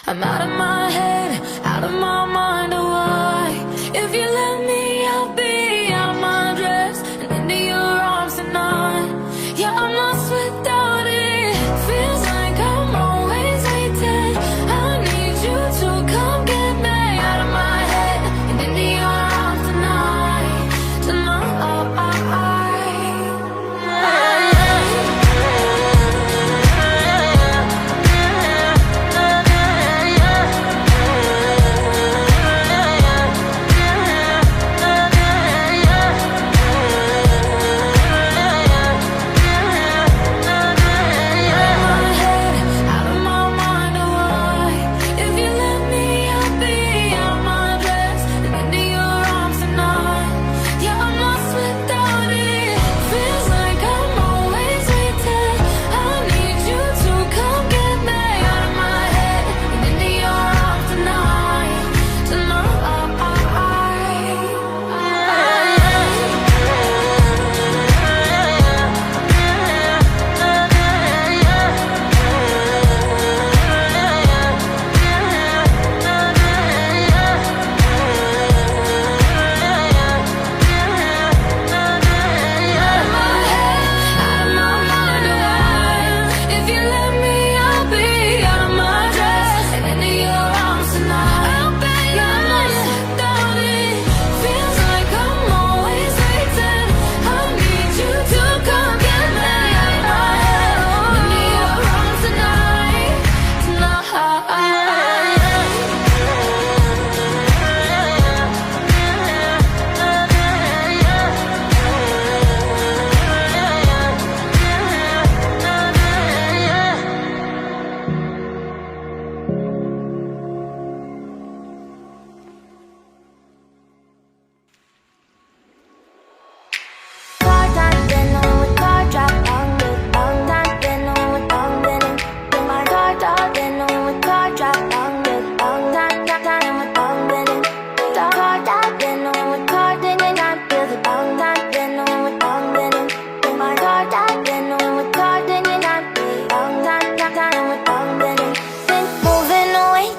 I'm out of my head, out of my mind, oh why? If you let me, I'll be out of my dress and into your arms tonight. Yeah, I'm lost without it. Feels like I'm always waiting. I need you to come get me out of my head and into your arms tonight. Tonight.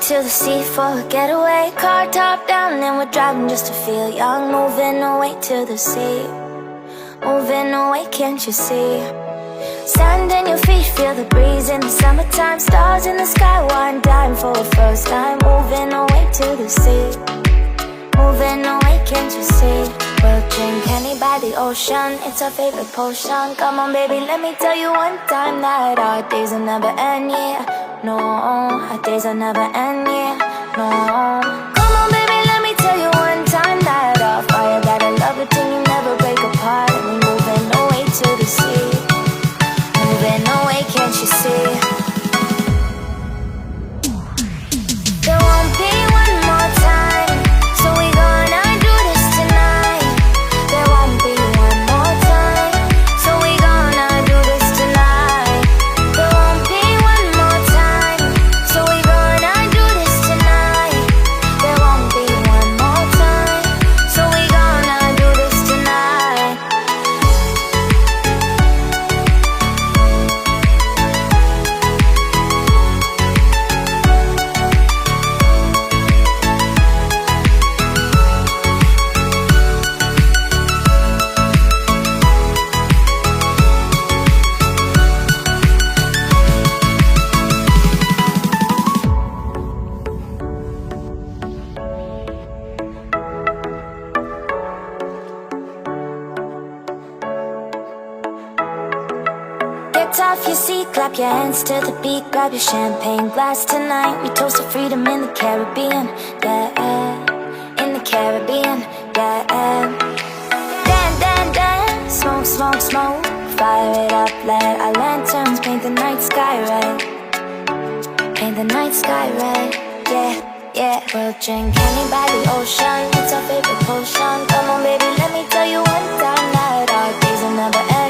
To the sea for a getaway, car top down and we're driving just to feel young. Moving away to the sea, moving away, can't you see? Sand in your feet, feel the breeze in the summertime. Stars in the sky, one dime for the first time. Moving away to the sea, moving away, can't you see? We'll drink honey by the ocean, it's our favorite potion. Come on baby, let me tell you one time that our days will never end, yeah. No, our days will never end, yeah. No. Come on baby, let me tell you one time that our fire got a love routine, you never break apart. And we're moving away to the sea, moving away, can't you see? There won't be one more time, so we gonna do this tonight. There won't be one more time, so we gonna do this tonight. There won't be one more time, so we gonna do this tonight. There won't be one more time, so we gonna do this tonight. Get off your seat, clap your hands to the beat. Grab your champagne glass tonight. We toast to freedom in the Caribbean, yeah. In the Caribbean, yeah. Dance, dance, dance, smoke, smoke, smoke. Fire it up, let our lanterns paint the night sky red. Paint the night sky red, yeah, yeah. We'll drink honey by the ocean, it's our favorite potion. Come on baby, let me tell you one time that our days will never end.